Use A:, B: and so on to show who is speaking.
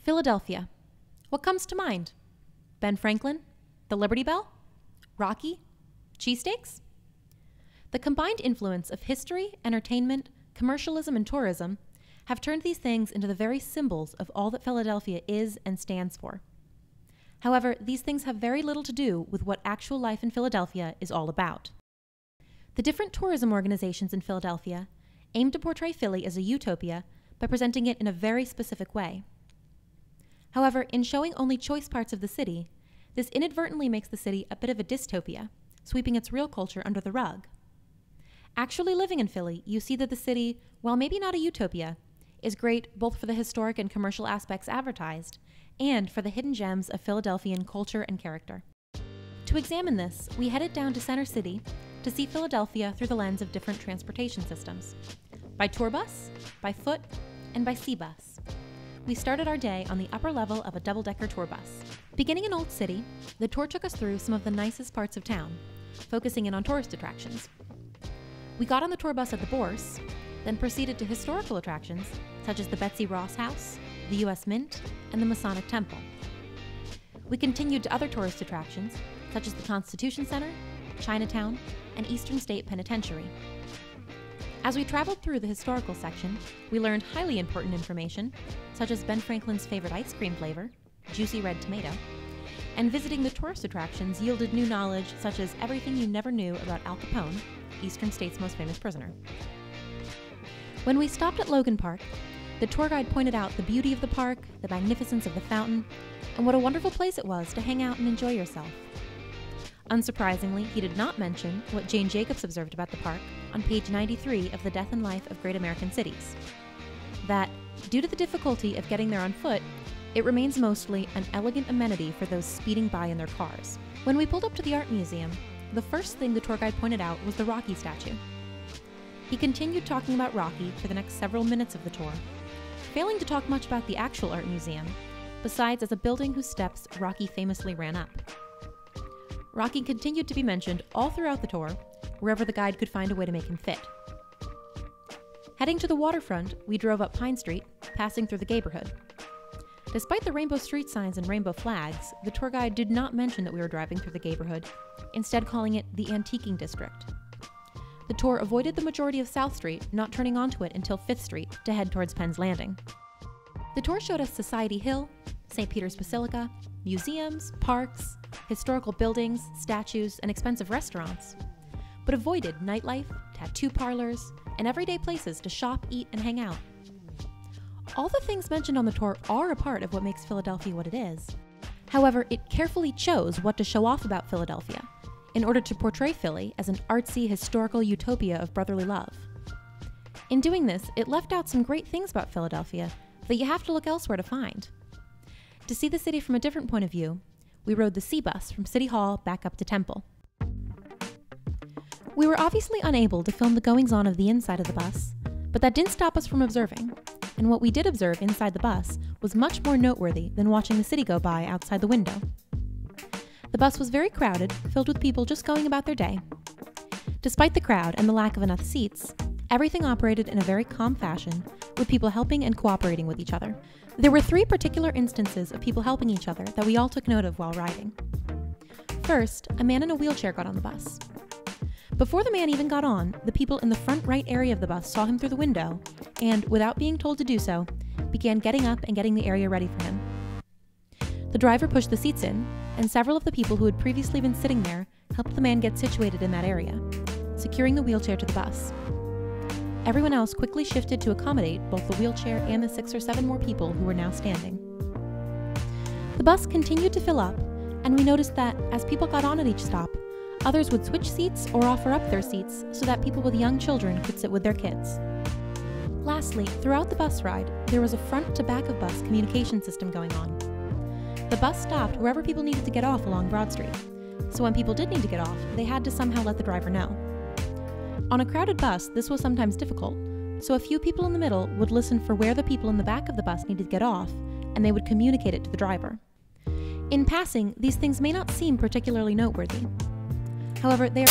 A: Philadelphia. What comes to mind? Ben Franklin? The Liberty Bell? Rocky? Cheesesteaks? The combined influence of history, entertainment, commercialism, and tourism have turned these things into the very symbols of all that Philadelphia is and stands for. However, these things have very little to do with what actual life in Philadelphia is all about. The different tourism organizations in Philadelphia aim to portray Philly as a utopia by presenting it in a very specific way. However, in showing only choice parts of the city, this inadvertently makes the city a bit of a dystopia, sweeping its real culture under the rug. Actually living in Philly, you see that the city, while maybe not a utopia, is great both for the historic and commercial aspects advertised, and for the hidden gems of Philadelphian culture and character. To examine this, we headed down to Center City to see Philadelphia through the lens of different transportation systems, by tour bus, by foot, and by sea bus. We started our day on the upper level of a double-decker tour bus. Beginning in Old City, the tour took us through some of the nicest parts of town, focusing in on tourist attractions. We got on the tour bus at the Bourse, then proceeded to historical attractions such as the Betsy Ross House, the U.S. Mint, and the Masonic Temple. We continued to other tourist attractions such as the Constitution Center, Chinatown, and Eastern State Penitentiary. As we traveled through the historical section, we learned highly important information, such as Ben Franklin's favorite ice cream flavor, juicy red tomato, and visiting the tourist attractions yielded new knowledge such as everything you never knew about Al Capone, Eastern State's most famous prisoner. When we stopped at Logan Park, the tour guide pointed out the beauty of the park, the magnificence of the fountain, and what a wonderful place it was to hang out and enjoy yourself. Unsurprisingly, he did not mention what Jane Jacobs observed about the park on page 93 of The Death and Life of Great American Cities, that, due to the difficulty of getting there on foot, it remains mostly an elegant amenity for those speeding by in their cars. When we pulled up to the art museum, the first thing the tour guide pointed out was the Rocky statue. He continued talking about Rocky for the next several minutes of the tour, failing to talk much about the actual art museum, besides as a building whose steps Rocky famously ran up. Rocky continued to be mentioned all throughout the tour, wherever the guide could find a way to make him fit. Heading to the waterfront, we drove up Pine Street, passing through the neighborhood. Despite the rainbow street signs and rainbow flags, the tour guide did not mention that we were driving through the neighborhood, instead calling it the Antiquing District. The tour avoided the majority of South Street, not turning onto it until 5th Street to head towards Penn's Landing. The tour showed us Society Hill, St. Peter's Basilica, museums, parks, historical buildings, statues, and expensive restaurants, but avoided nightlife, tattoo parlors, and everyday places to shop, eat, and hang out. All the things mentioned on the tour are a part of what makes Philadelphia what it is. However, it carefully chose what to show off about Philadelphia in order to portray Philly as an artsy, historical utopia of brotherly love. In doing this, it left out some great things about Philadelphia that you have to look elsewhere to find. To see the city from a different point of view, we rode the sea bus from City Hall back up to Temple. We were obviously unable to film the goings-on of the inside of the bus, but that didn't stop us from observing, and what we did observe inside the bus was much more noteworthy than watching the city go by outside the window. The bus was very crowded, filled with people just going about their day. Despite the crowd and the lack of enough seats, everything operated in a very calm fashion, with people helping and cooperating with each other. There were 3 particular instances of people helping each other that we all took note of while riding. First, a man in a wheelchair got on the bus. Before the man even got on, the people in the front right area of the bus saw him through the window and, without being told to do so, began getting up and getting the area ready for him. The driver pushed the seats in, and several of the people who had previously been sitting there helped the man get situated in that area, securing the wheelchair to the bus. Everyone else quickly shifted to accommodate both the wheelchair and the 6 or 7 more people who were now standing. The bus continued to fill up, and we noticed that, as people got on at each stop, others would switch seats or offer up their seats so that people with young children could sit with their kids. Lastly, throughout the bus ride, there was a front-to-back-of-bus communication system going on. The bus stopped wherever people needed to get off along Broad Street, so when people did need to get off, they had to somehow let the driver know. On a crowded bus, this was sometimes difficult, so a few people in the middle would listen for where the people in the back of the bus needed to get off, and they would communicate it to the driver. In passing, these things may not seem particularly noteworthy. However, they are